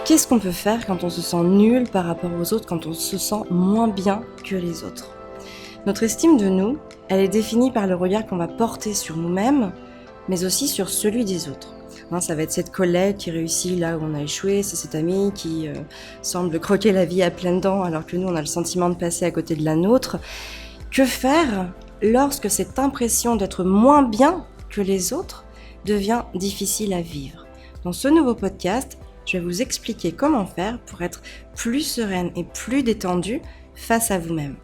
Qu'est-ce qu'on peut faire quand on se sent nul par rapport aux autres, quand on se sent moins bien que les autres ? Notre estime de nous, elle est définie par le regard qu'on va porter sur nous-mêmes, mais aussi sur celui des autres. Ça va être cette collègue qui réussit là où on a échoué, c'est cet ami qui semble croquer la vie à pleines dents alors que nous on a le sentiment de passer à côté de la nôtre. Que faire lorsque cette impression d'être moins bien que les autres devient difficile à vivre ? Dans ce nouveau podcast, je vais vous expliquer comment faire pour être plus sereine et plus détendue face à vous-même.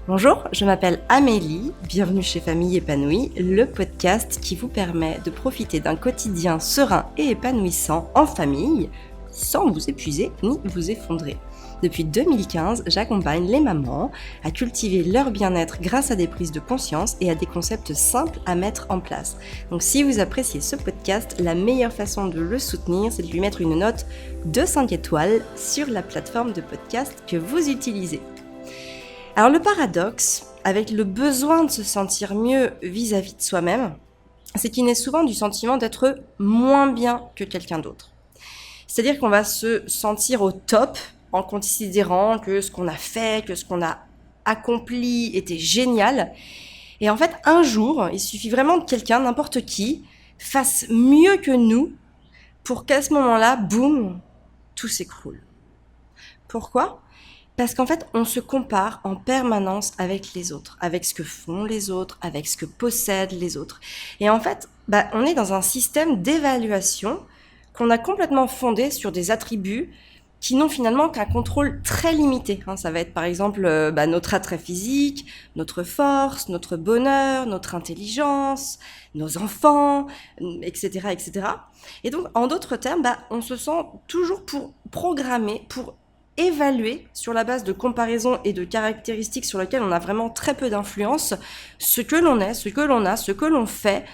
Bonjour, je m'appelle Amélie, bienvenue chez Famille Épanouie, le podcast qui vous permet de profiter d'un quotidien serein et épanouissant en famille, sans vous épuiser ni vous effondrer. Depuis 2015, j'accompagne les mamans à cultiver leur bien-être grâce à des prises de conscience et à des concepts simples à mettre en place. Donc si vous appréciez ce podcast, la meilleure façon de le soutenir, c'est de lui mettre une note de 5 étoiles sur la plateforme de podcast que vous utilisez. Alors le paradoxe, avec le besoin de se sentir mieux vis-à-vis de soi-même, c'est qu'il naît souvent du sentiment d'être moins bien que quelqu'un d'autre. C'est-à-dire qu'on va se sentir au top en considérant que ce qu'on a fait, que ce qu'on a accompli était génial. Et en fait, un jour, il suffit vraiment que quelqu'un, n'importe qui, fasse mieux que nous pour qu'à ce moment-là, boum, tout s'écroule. Pourquoi ? Parce qu'en fait, on se compare en permanence avec les autres, avec ce que font les autres, avec ce que possèdent les autres. Et en fait, on est dans un système d'évaluation qu'on a complètement fondé sur des attributs qui n'ont finalement qu'un contrôle très limité. Ça va être par exemple notre attrait physique, notre force, notre bonheur, notre intelligence, nos enfants, etc., etc. Et donc, en d'autres termes, on se sent toujours programmé pour évaluer sur la base de comparaisons et de caractéristiques sur lesquelles on a vraiment très peu d'influence ce que l'on est, ce que l'on a, ce que l'on fait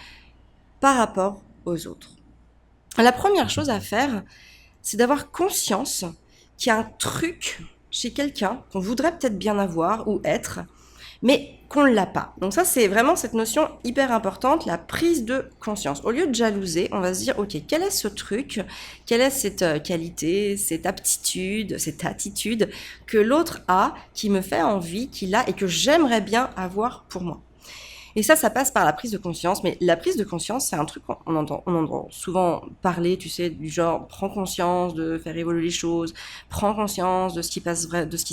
par rapport aux autres. La première chose à faire, c'est d'avoir conscience qu'il y a un truc chez quelqu'un qu'on voudrait peut-être bien avoir ou être, mais qu'on ne l'a pas. Donc ça, c'est vraiment cette notion hyper importante, la prise de conscience. Au lieu de jalouser, on va se dire, ok, quel est ce truc, quelle est cette qualité, cette aptitude, cette attitude que l'autre a, qui me fait envie, qu'il a et que j'aimerais bien avoir pour moi. Et ça passe par la prise de conscience. Mais la prise de conscience, c'est un truc qu'on entend souvent parler, tu sais, du genre, prends conscience de faire évoluer les choses, prends conscience de ce qui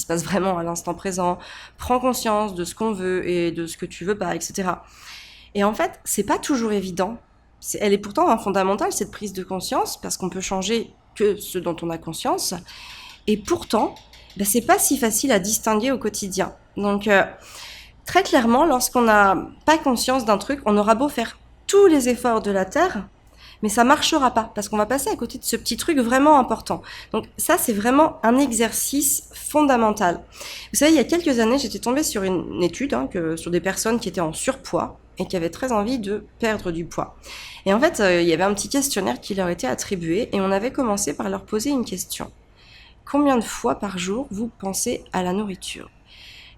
se passe vraiment à l'instant présent, prends conscience de ce qu'on veut et de ce que tu veux pas, etc. Et en fait, c'est pas toujours évident. Elle est pourtant fondamentale, cette prise de conscience, parce qu'on peut changer que ce dont on a conscience. Et pourtant, c'est pas si facile à distinguer au quotidien. Donc, très clairement, lorsqu'on n'a pas conscience d'un truc, on aura beau faire tous les efforts de la Terre, mais ça marchera pas, parce qu'on va passer à côté de ce petit truc vraiment important. Donc ça, c'est vraiment un exercice fondamental. Vous savez, il y a quelques années, j'étais tombée sur une étude sur des personnes qui étaient en surpoids et qui avaient très envie de perdre du poids. Et en fait, il y avait un petit questionnaire qui leur était attribué, et on avait commencé par leur poser une question. Combien de fois par jour vous pensez à la nourriture ?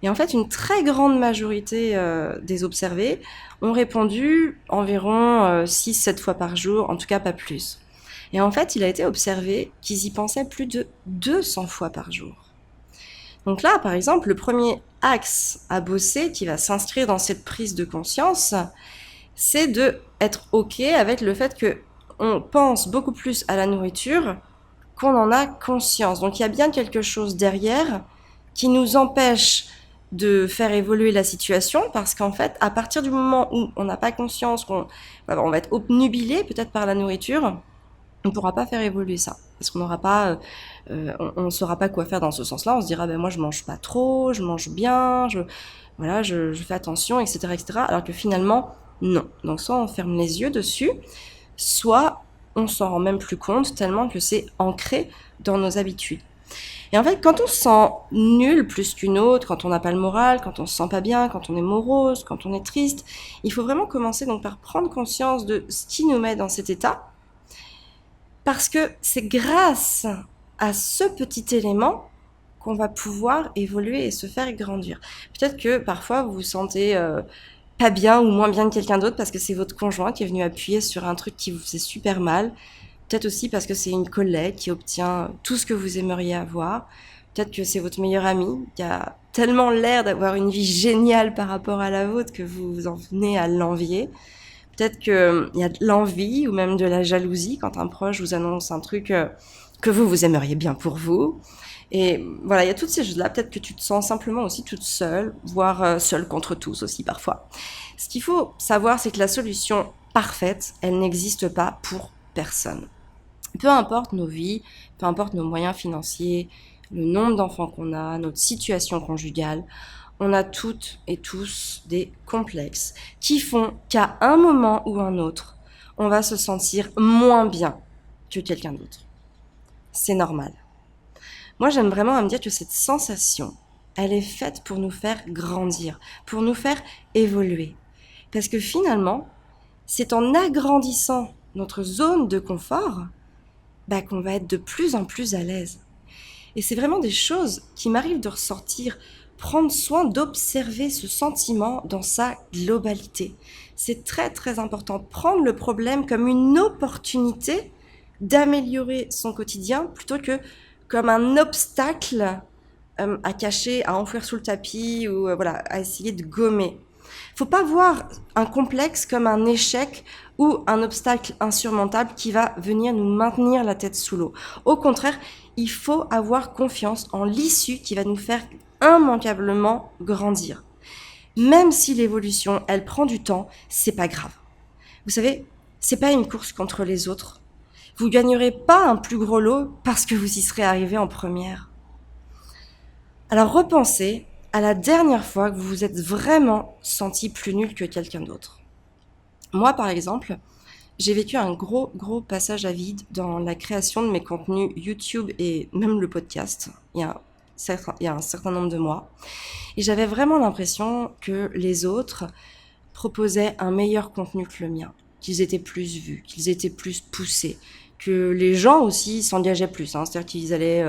Et en fait, une très grande majorité des observés ont répondu environ 6-7 fois par jour, en tout cas pas plus. Et en fait, il a été observé qu'ils y pensaient plus de 200 fois par jour. Donc là, par exemple, le premier axe à bosser qui va s'inscrire dans cette prise de conscience, c'est de être OK avec le fait qu'on pense beaucoup plus à la nourriture qu'on en a conscience. Donc il y a bien quelque chose derrière qui nous empêche de faire évoluer la situation, parce qu'en fait, à partir du moment où on n'a pas conscience qu'on va être obnubilé peut-être par la nourriture, on ne pourra pas faire évoluer ça, parce qu'on n'aura pas, on ne saura pas quoi faire dans ce sens-là. On se dira, moi je mange pas trop, je mange bien, je fais attention, etc., etc. Alors que finalement, non. Donc soit on ferme les yeux dessus, soit on s'en rend même plus compte tellement que c'est ancré dans nos habitudes. Et en fait, quand on se sent nul plus qu'une autre, quand on n'a pas le moral, quand on se sent pas bien, quand on est morose, quand on est triste, il faut vraiment commencer donc par prendre conscience de ce qui nous met dans cet état, parce que c'est grâce à ce petit élément qu'on va pouvoir évoluer et se faire grandir. Peut-être que parfois vous vous sentez pas bien ou moins bien que quelqu'un d'autre parce que c'est votre conjoint qui est venu appuyer sur un truc qui vous faisait super mal. Peut-être aussi parce que c'est une collègue qui obtient tout ce que vous aimeriez avoir. Peut-être que c'est votre meilleur ami qui a tellement l'air d'avoir une vie géniale par rapport à la vôtre que vous en venez à l'envier. Peut-être qu'il y a de l'envie ou même de la jalousie quand un proche vous annonce un truc que vous aimeriez bien pour vous. Et voilà, il y a toutes ces choses-là. Peut-être que tu te sens simplement aussi toute seule, voire seule contre tous aussi parfois. Ce qu'il faut savoir, c'est que la solution parfaite, elle n'existe pas pour personne. Peu importe nos vies, peu importe nos moyens financiers, le nombre d'enfants qu'on a, notre situation conjugale, on a toutes et tous des complexes qui font qu'à un moment ou un autre, on va se sentir moins bien que quelqu'un d'autre. C'est normal. Moi, j'aime vraiment à me dire que cette sensation, elle est faite pour nous faire grandir, pour nous faire évoluer. Parce que finalement, c'est en agrandissant notre zone de confort qu'on va être de plus en plus à l'aise. Et c'est vraiment des choses qui m'arrivent de ressortir, prendre soin d'observer ce sentiment dans sa globalité. C'est très très important, prendre le problème comme une opportunité d'améliorer son quotidien plutôt que comme un obstacle à cacher, à enfouir sous le tapis ou à essayer de gommer. Faut pas voir un complexe comme un échec ou un obstacle insurmontable qui va venir nous maintenir la tête sous l'eau. Au contraire, il faut avoir confiance en l'issue qui va nous faire immanquablement grandir. Même si l'évolution, elle prend du temps, c'est pas grave. Vous savez, c'est pas une course contre les autres. Vous gagnerez pas un plus gros lot parce que vous y serez arrivé en première. Alors repensez à la dernière fois que vous vous êtes vraiment senti plus nul que quelqu'un d'autre. Moi, par exemple, j'ai vécu un gros passage à vide dans la création de mes contenus YouTube et même le podcast il y a un certain nombre de mois. Et j'avais vraiment l'impression que les autres proposaient un meilleur contenu que le mien, qu'ils étaient plus vus, qu'ils étaient plus poussés, que les gens aussi s'engageaient plus, c'est-à-dire qu'ils allaient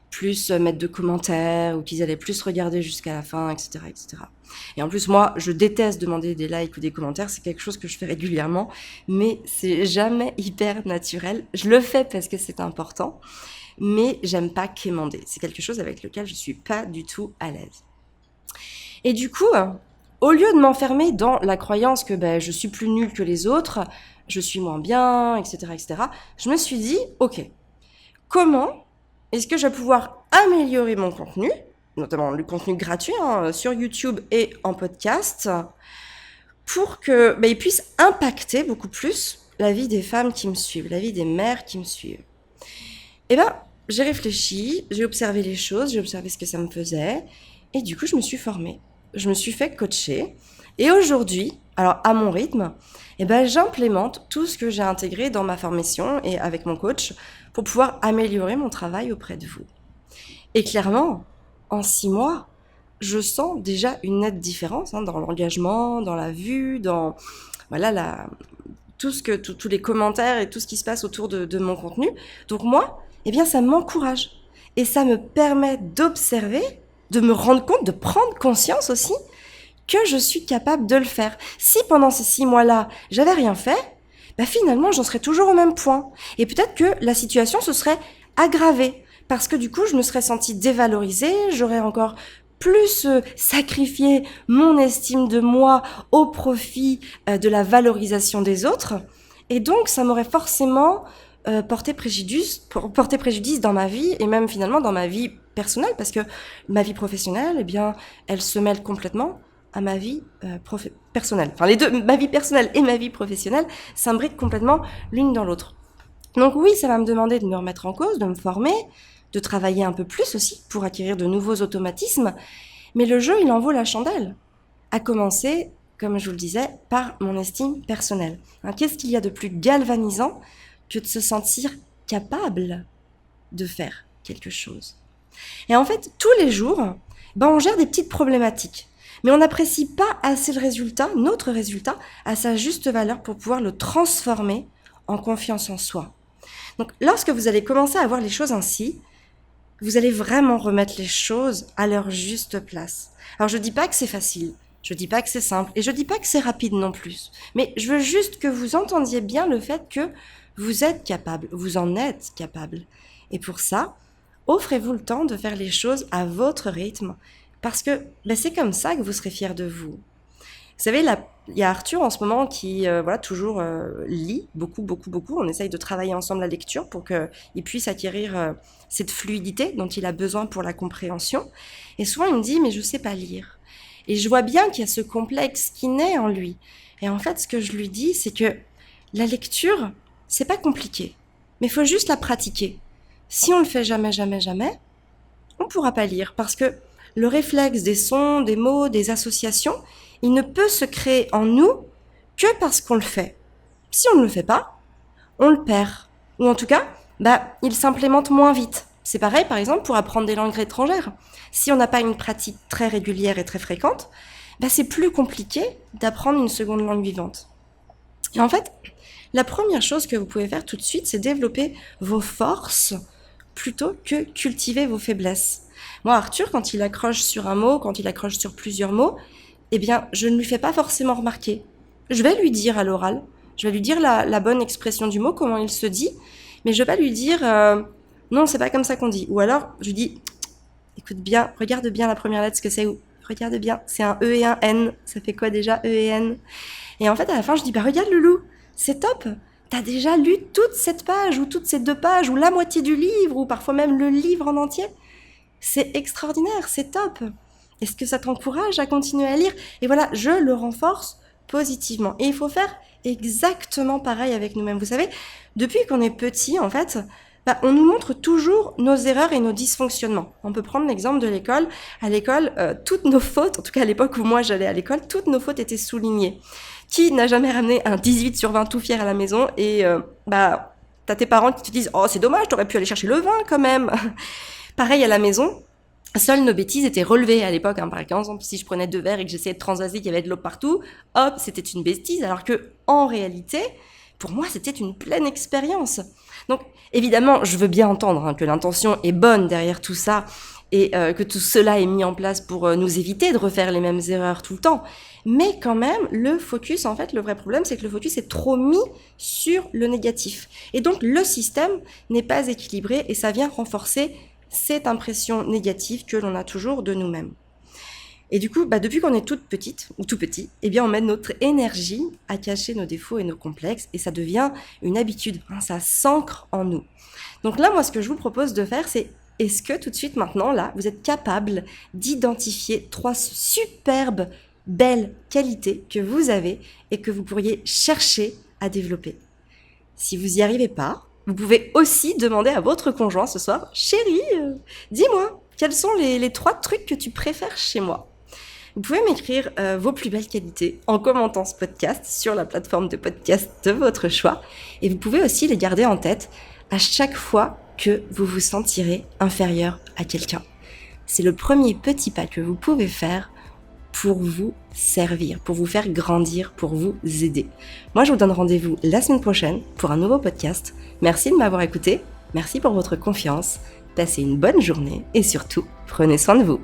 plus mettre de commentaires ou qu'ils allaient plus regarder jusqu'à la fin, etc., etc. Et en plus, moi, je déteste demander des likes ou des commentaires. C'est quelque chose que je fais régulièrement, mais c'est jamais hyper naturel. Je le fais parce que c'est important, mais j'aime pas quémander. C'est quelque chose avec lequel je suis pas du tout à l'aise. Et du coup, au lieu de m'enfermer dans la croyance que je suis plus nulle que les autres, je suis moins bien, etc., etc., je me suis dit, ok, comment est-ce que je vais pouvoir améliorer mon contenu, notamment le contenu gratuit sur YouTube et en podcast, pour que il puisse impacter beaucoup plus la vie des femmes qui me suivent, la vie des mères qui me suivent. Et j'ai réfléchi, j'ai observé les choses, j'ai observé ce que ça me faisait, et du coup, je me suis formée. Je me suis fait coacher, et aujourd'hui, alors à mon rythme, j'implémente tout ce que j'ai intégré dans ma formation et avec mon coach pour pouvoir améliorer mon travail auprès de vous. Et clairement, en 6 mois, je sens déjà une nette différence dans l'engagement, dans la vue, dans tous les commentaires et tout ce qui se passe autour de mon contenu. Donc moi, ça m'encourage. Et ça me permet d'observer, de me rendre compte, de prendre conscience aussi que je suis capable de le faire. Si pendant ces 6 mois-là, j'avais rien fait, finalement, j'en serais toujours au même point. Et peut-être que la situation se serait aggravée. Parce que du coup, je me serais sentie dévalorisée, j'aurais encore plus sacrifié mon estime de moi au profit de la valorisation des autres. Et donc, ça m'aurait forcément porté préjudice dans ma vie et même finalement dans ma vie personnelle. Parce que ma vie professionnelle, elle se mêle complètement à ma vie personnelle. Enfin, les deux, ma vie personnelle et ma vie professionnelle s'imbriquent complètement l'une dans l'autre. Donc oui, ça va me demander de me remettre en cause, de me former, de travailler un peu plus aussi pour acquérir de nouveaux automatismes. Mais le jeu, il en vaut la chandelle. À commencer, comme je vous le disais, par mon estime personnelle. Qu'est-ce qu'il y a de plus galvanisant que de se sentir capable de faire quelque chose? Et en fait, tous les jours, on gère des petites problématiques. Mais on n'apprécie pas assez le résultat, notre résultat, à sa juste valeur pour pouvoir le transformer en confiance en soi. Donc, lorsque vous allez commencer à voir les choses ainsi, vous allez vraiment remettre les choses à leur juste place. Alors, je dis pas que c'est facile, je dis pas que c'est simple, et je dis pas que c'est rapide non plus. Mais je veux juste que vous entendiez bien le fait que Vous êtes capable, vous en êtes capable. Et pour ça, offrez-vous le temps de faire les choses à votre rythme, parce que c'est comme ça que vous serez fiers de vous. Vous savez, il y a Arthur en ce moment qui, toujours lit beaucoup, beaucoup, beaucoup. On essaye de travailler ensemble la lecture pour qu'il puisse acquérir cette fluidité dont il a besoin pour la compréhension. Et souvent, il me dit, mais je sais pas lire. Et je vois bien qu'il y a ce complexe qui naît en lui. Et en fait, ce que je lui dis, c'est que la lecture, c'est pas compliqué. Mais il faut juste la pratiquer. Si on le fait jamais, jamais, jamais, on pourra pas lire. Parce que le réflexe des sons, des mots, des associations, il ne peut se créer en nous que parce qu'on le fait. Si on ne le fait pas, on le perd. Ou en tout cas, il s'implémente moins vite. C'est pareil, par exemple, pour apprendre des langues étrangères. Si on n'a pas une pratique très régulière et très fréquente, c'est plus compliqué d'apprendre une seconde langue vivante. Et en fait, la première chose que vous pouvez faire tout de suite, c'est développer vos forces plutôt que cultiver vos faiblesses. Moi, Arthur, quand il accroche sur un mot, quand il accroche sur plusieurs mots, je ne lui fais pas forcément remarquer. Je vais lui dire à l'oral, je vais lui dire la bonne expression du mot, comment il se dit, mais je vais pas lui dire non, c'est pas comme ça qu'on dit. Ou alors, je lui dis écoute bien, regarde bien la première lettre, ce que c'est, ou regarde bien, c'est un E et un N, ça fait quoi déjà E et N? Et en fait, à la fin, je dis regarde Loulou, c'est top, t'as déjà lu toute cette page, ou toutes ces 2 pages, ou la moitié du livre, ou parfois même le livre en entier. C'est extraordinaire, c'est top. Est-ce que ça t'encourage à continuer à lire? Et voilà, je le renforce positivement. Et il faut faire exactement pareil avec nous-mêmes. Vous savez, depuis qu'on est petit, en fait, on nous montre toujours nos erreurs et nos dysfonctionnements. On peut prendre l'exemple de l'école. À l'école, toutes nos fautes, en tout cas à l'époque où moi j'allais à l'école, toutes nos fautes étaient soulignées. Qui n'a jamais ramené un 18 sur 20 tout fier à la maison et t'as tes parents qui te disent « Oh, c'est dommage, t'aurais pu aller chercher le 20 quand même !» Pareil à la maison, seules nos bêtises étaient relevées à l'époque. Par exemple, si je prenais 2 verres et que j'essayais de transvaser, qu'il y avait de l'eau partout, hop, c'était une bêtise, alors que en réalité, pour moi, c'était une pleine expérience. Donc, évidemment, je veux bien entendre que l'intention est bonne derrière tout ça et que tout cela est mis en place pour nous éviter de refaire les mêmes erreurs tout le temps. Mais quand même, le focus, en fait, le vrai problème, c'est que le focus est trop mis sur le négatif. Et donc, le système n'est pas équilibré et ça vient renforcer cette impression négative que l'on a toujours de nous-mêmes. Et du coup, depuis qu'on est toute petite ou tout petit, on met notre énergie à cacher nos défauts et nos complexes et ça devient une habitude, ça s'ancre en nous. Donc là, moi, ce que je vous propose de faire, c'est est-ce que tout de suite maintenant, là, vous êtes capable d'identifier 3 superbes, belles qualités que vous avez et que vous pourriez chercher à développer? Si vous n'y arrivez pas, vous pouvez aussi demander à votre conjoint ce soir « Chérie, dis-moi, quels sont les 3 trucs que tu préfères chez moi ?» Vous pouvez m'écrire vos plus belles qualités en commentant ce podcast sur la plateforme de podcast de votre choix. Et vous pouvez aussi les garder en tête à chaque fois que vous vous sentirez inférieur à quelqu'un. C'est le premier petit pas que vous pouvez faire pour vous servir, pour vous faire grandir, pour vous aider. Moi, je vous donne rendez-vous la semaine prochaine pour un nouveau podcast. Merci de m'avoir écouté, merci pour votre confiance, passez une bonne journée et surtout, prenez soin de vous.